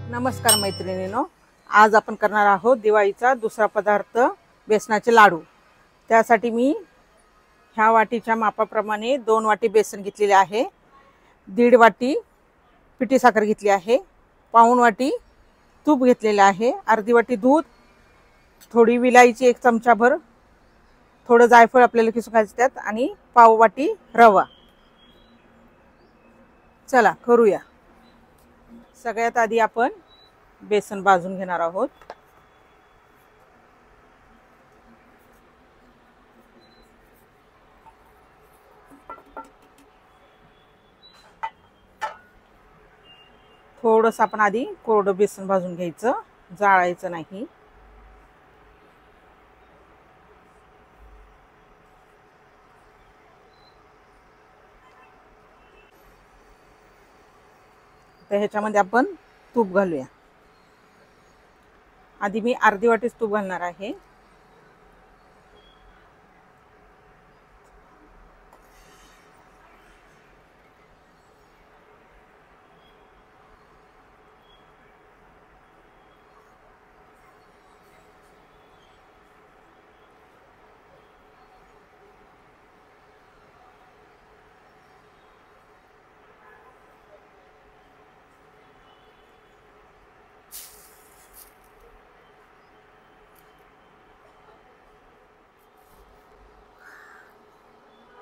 नमस्कार मैत्रिणींनो, आज आपण करणार आहोत दिवाळीचा दुसरा पदार्थ बेसनाचे लाडू। त्यासाठी मी ह्या वाटीच्या मापाप्रमाणे 2 वाटी बेसन घेतलेले आहे, 1.5 वाटी पिठी साखर घेतली आहे, पाऊण वाटी तूप घेतलेले आहे, अर्धी वाटी दूध, थोडी विलायची 1 चमचाभर, थोडं जायफळ आपल्याला किसून घालायचं त्यात, आणि पाव वाटी रवा। चला करूया। सगळ्यात आधी आपण बेसन भाजून घेणार आहोत। थोडंसं आपण आधी कोरडं बेसन भाजून घ्यायचं, जाळायचं नाही। तर ह्याच्यामध्ये आपण तूप घालूया। आधी मी अर्धी वाटीच तूप घालणार आहे।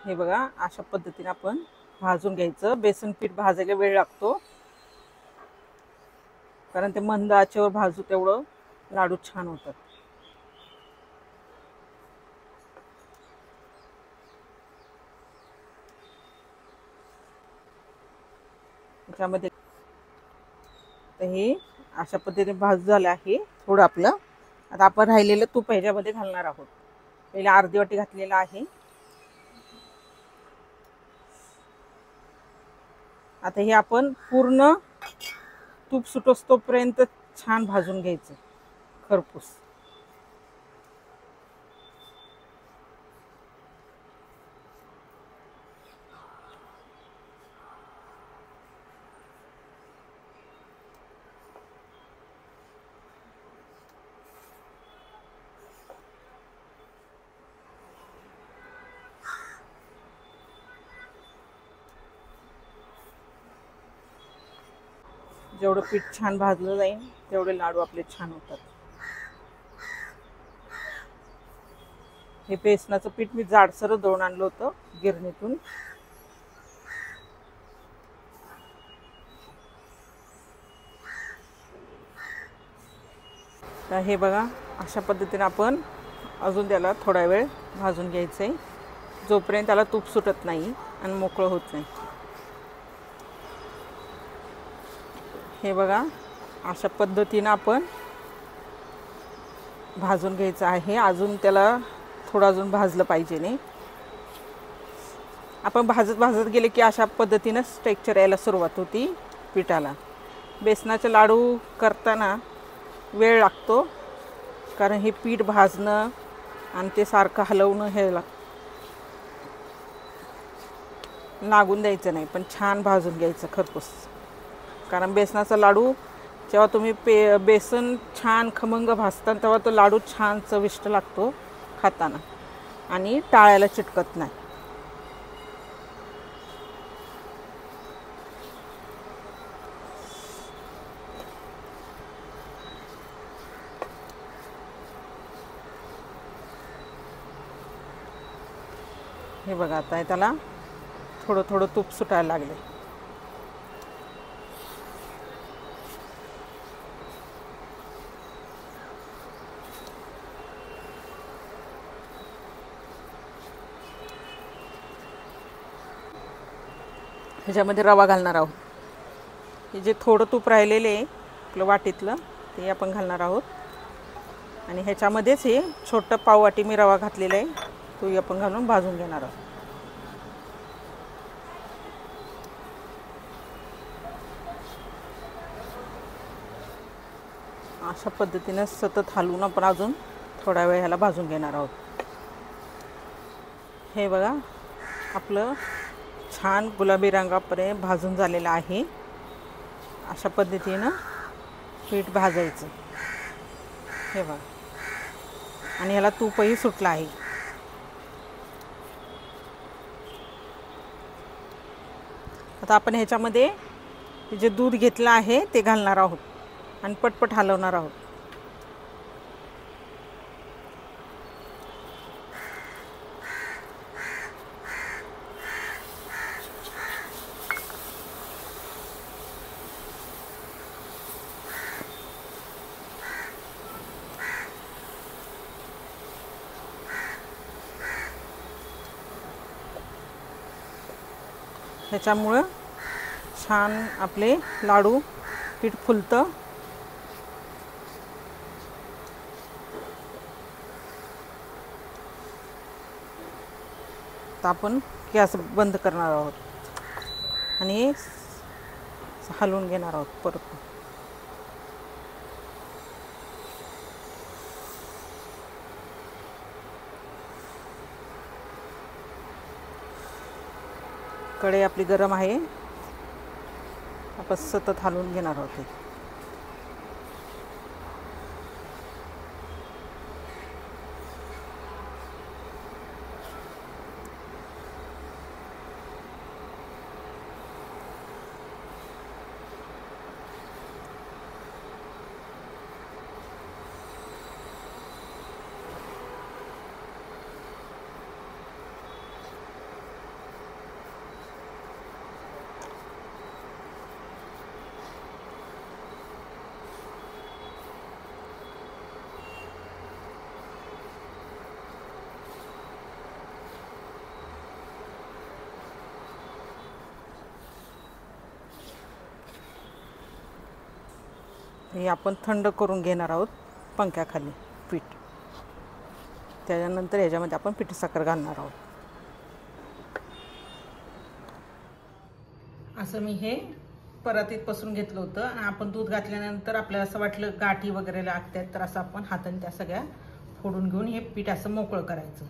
हे बघा, अशा पद्धतीने आपण भाजून घ्यायचं। बेसन पीठ भाजायला वेळ लागतो, कारण ते मंद आचेवर भाजू तेवढं लाडू छान होतात। त्यामध्ये हे अशा पद्धतीने भाजून झालं आहे थोडं आपलं। आता आपण राहिलेलं तूप ह्याच्यामध्ये घालणार आहोत। पहिले अर्धी वाटी घातलेलं आहे। आता हे आपण पूर्ण तूप सुटोस्तोपर्यंत छान भाजून घ्यायचं खरपूस। जेवढं पीठ छान भाजलं जाईल तेवढे लाडू आपले छान होतात। हे बेसनाचं पीठ मी जाडसर दळून आणलं होतं गिरणीतून। तर हे बघा, अशा पद्धतीने आपण अजून त्याला थोडा वेळ भाजून घ्यायचं आहे, जोपर्यंत त्याला तूप सुटत नाही आणि मोकळं होत नाही। हे बघा, अशा पद्धतीने आपण भाजून घ्यायचं आहे। अजून त्याला थोडं अजून भाजलं पाहिजे नाही। आपण भाजत गेले की अशा पद्धतीने टेक्स्चर यायला सुरुवात होती पिठाला। बेसनाचे लाडू करताना वेळ लागतो, कारण हे पीठ भाजणं आणि ते सारखं हलवणं हे लागून द्यायचं नाही, पण छान भाजून घ्यायचं खरपूस। कारण बेसनाचा लाडू जेव्हा तुम्ही बेसन छान खमंग भाजता तेव्हा तो लाडू छान चविष्ट लागतो खाताना आणि टाळ्याला चिटकत नाही। हे बघा, आता त्याला थोडं थोडं तूप सुटायला लागले। ह्याच्यामध्ये रवा घालणार आहोत। हे जे थोडं तूप राहिलेलं आहे आपलं वाटीतलं ते आपण घालणार आहोत, आणि ह्याच्यामध्येच हे छोटं पाव वाटी मी रवा घातलेला आहे, तो आपण घालून भाजून घेणार आहोत। अशा पद्धतीने सतत हलवून आपण अजून थोडा वेळ ह्याला भाजून घेणार आहोत। हे बघा, आपलं छान गुलाबी रंगापर्यंत भाजून झालेला आहे। अशा पद्धतीनं पीठ भाजायचं हे बघा, आणि याला तूपही सुटलं आहे। आता आपण ह्याच्यामध्ये जे दूध घेतलं आहे ते घालणार आहोत आणि पटपट हलवणार आहोत। ह्याच्यामुळं छान आपले लाडू पीठ फुलतं। तर आपण गॅस बंद करणार आहोत आणि हलवून घेणार आहोत परत। कढई आपली गरम आहे, आपण सतत हलवून घेणार आहोत। हे आपण थंड करून घेणार आहोत पंख्याखाली पीठ। त्यानंतर ह्याच्यामध्ये आपण पिठी साखर घालणार आहोत। असं मी हे परातीत पसरून घेतलं होतं आणि आपण दूध घातल्यानंतर आपल्याला असं वाटलं गाठी वगैरे लागतात, तर असं आपण हाताने त्या सगळ्या फोडून घेऊन हे पीठ असं मोकळं करायचं।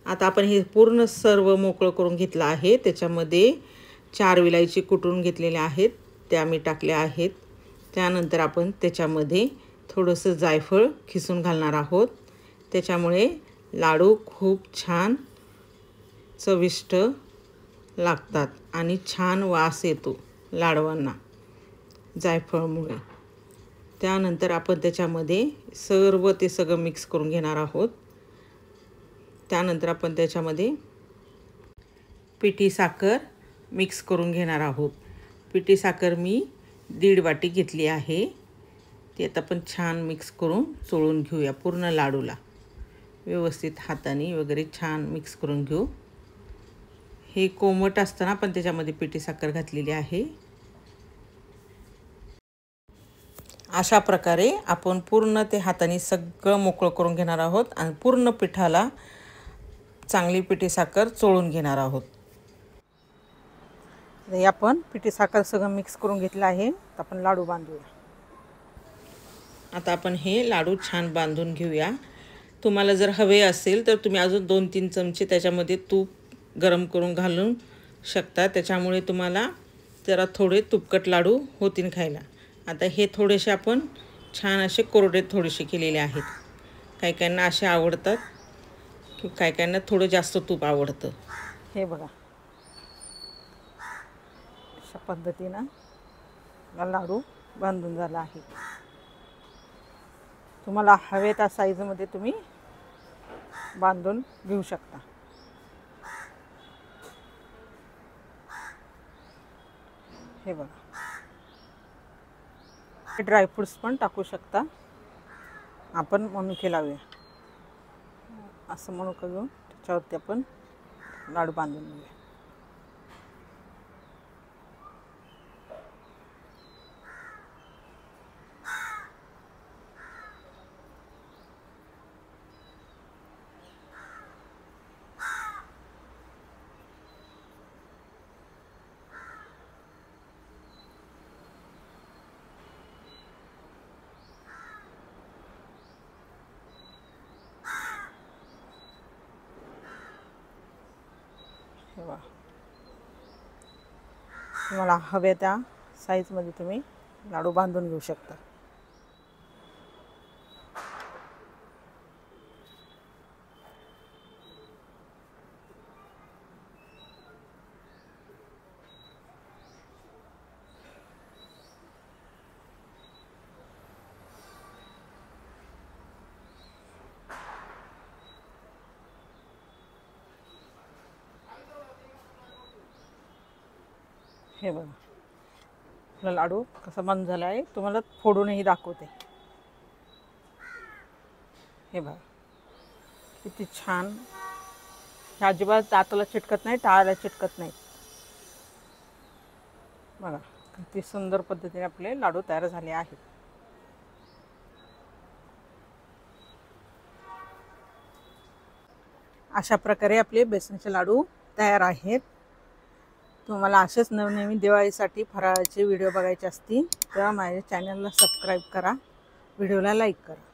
आता आपण हे पूर्ण सर्व मोकळं करून घेतलं आहे। त्याच्यामध्ये 4 विलायची कुटून घेतलेल्या आहेत, त्या मी टाकल्या आहेत। त्यानंतर आपण त्याच्यामध्ये थोडंसं जायफळ खिसून घालणार आहोत। त्याच्यामुळे लाडू खूप छान चविष्ट लागतात आणि छान वास येतो लाडवांना जायफळामुळे। त्यानंतर आपण त्याच्यामध्ये सर्व ते सगळं मिक्स करून घेणार आहोत। त्यानंतर आपण त्याच्यामध्ये पिठी साखर मिक्स करून घेणार आहोत। पिठी साखर मी 1.5 वाटी घेतली आहे। ती आता आपण छान मिक्स करून चोळून घेऊया पूर्ण लाडूला। व्यवस्थित हाताने वगैरे छान मिक्स करून घेऊ। हे कोमट असताना आपण त्याच्यामध्ये पिठी साखर घातलेली आहे। अशा प्रकारे आपण पूर्ण ते हाताने सगळं मोकळं करून घेणार आहोत आणि पूर्ण पिठाला चांगली पिठी साखर चोळून घेणार आहोत। हे आपण पिठी साखर सगळं मिक्स करून घेतलं आहे। तर आपण लाडू बांधूया। आता आपण हे लाडू छान बांधून घेऊया। तुम्हाला जर हवे असेल तर तुम्ही अजून 2-3 चमचे त्याच्यामध्ये तूप गरम करून घालू शकता। त्याच्यामुळे तुम्हाला जरा थोडे तुपकट लाडू होतील खायला। आता हे थोडेसे आपण छान असे कोरडे थोडेसे केलेले आहेत। काही काहींना असे आवडतात, की काही काहींना थोडं जास्त तूप आवडतं। हे बघा, अशा पद्धतीनं लाडू बांधून झाला आहे। तुम्हाला हवे त्या साईजमध्ये तुम्ही बांधून घेऊ शकता। हे बघा, ड्रायफ्रूट्स पण टाकू शकता। आपण मनुके लावूया, असं मनुका घेऊन त्याच्यावरती आपण लाडू बांधून घेऊया। हे बघा, तुम्हाला हव्या त्या साईजमध्ये तुम्ही लाडू बांधून घेऊ शकता. हे बघा, आपला लाडू कसा बंद झाला आहे, तुम्हाला फोडूनही दाखवते. हे बघा किती छान, हे अजिबात दाताला चिटकत नाही, टाळाला चिटकत नाही. बघा किती सुंदर पद्धतीने आपले लाडू तयार झाले आहेत. अशा प्रकारे आपले बेसनचे लाडू तयार आहेत. तुम्हाला असेच नवनवीन दिवाळीसाठी फराळाचे व्हिडिओ बघायचे असतील तर माझ्या चॅनलला सबस्क्राईब करा, व्हिडिओला लाईक करा.